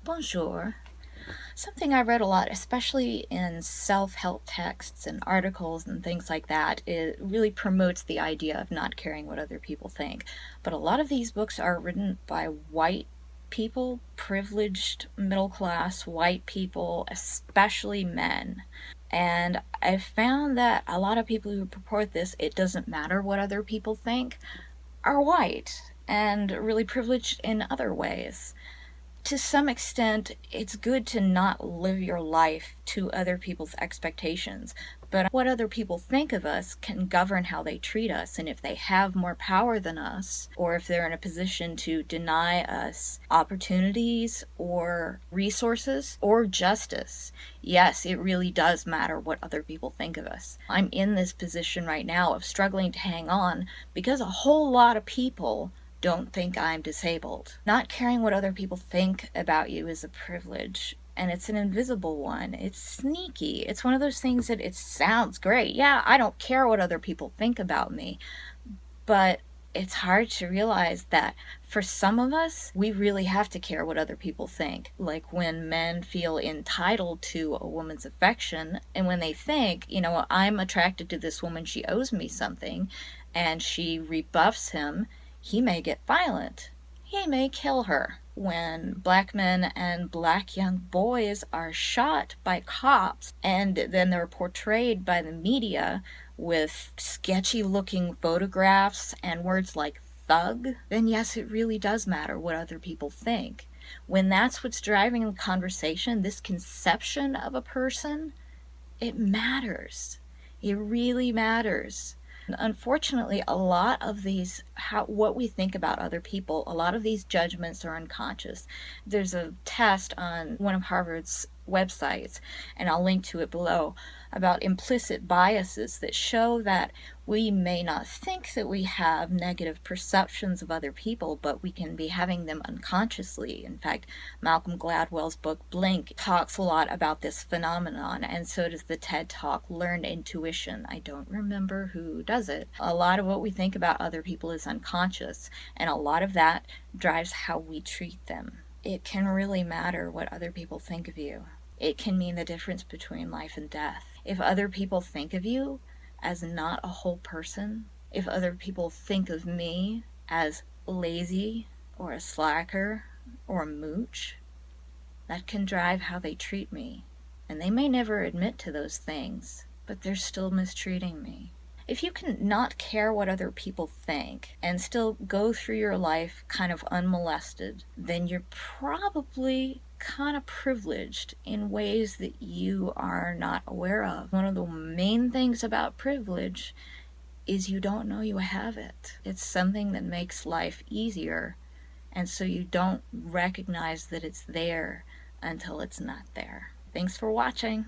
Bonjour. Something I read a lot, especially in self-help texts and articles and things like that, it really promotes the idea of not caring what other people think. But a lot of these books are written by white people, privileged middle class white people, especially men. And I found that a lot of people who purport this, it doesn't matter what other people think, are white and really privileged in other ways. To some extent, it's good to not live your life to other people's expectations. But what other people think of us can govern how they treat us. And if they have more power than us, or if they're in a position to deny us opportunities or resources or justice, yes, it really does matter what other people think of us. I'm in this position right now of struggling to hang on because a whole lot of people don't think I'm disabled. Not caring what other people think about you is a privilege, and it's an invisible one. It's sneaky. It's one of those things that it sounds great. Yeah, I don't care what other people think about me, but it's hard to realize that for some of us, we really have to care what other people think. Like when men feel entitled to a woman's affection, and when they think, I'm attracted to this woman, she owes me something, and she rebuffs him, he may get violent. He may kill her. When black men and black young boys are shot by cops and then they're portrayed by the media with sketchy looking photographs and words like thug, then yes, it really does matter what other people think. When that's what's driving the conversation, this conception of a person, it matters. It really matters. Unfortunately, a lot of what we think about other people, a lot of these judgments are unconscious. There's a test on one of Harvard's websites, and I'll link to it below, about implicit biases that show that we may not think that we have negative perceptions of other people, but we can be having them unconsciously. In fact, Malcolm Gladwell's book Blink talks a lot about this phenomenon, and so does the TED Talk Learned Intuition. I don't remember who does it. A lot of what we think about other people is unconscious, and a lot of that drives how we treat them. It can really matter what other people think of you. It can mean the difference between life and death. If other people think of you as not a whole person, if other people think of me as lazy or a slacker or a mooch, that can drive how they treat me. And they may never admit to those things, but they're still mistreating me. If you can not care what other people think and still go through your life kind of unmolested, then you're probably kind of privileged in ways that you are not aware of. One of the main things about privilege is you don't know you have it. It's something that makes life easier, and so you don't recognize that it's there until it's not there. Thanks for watching.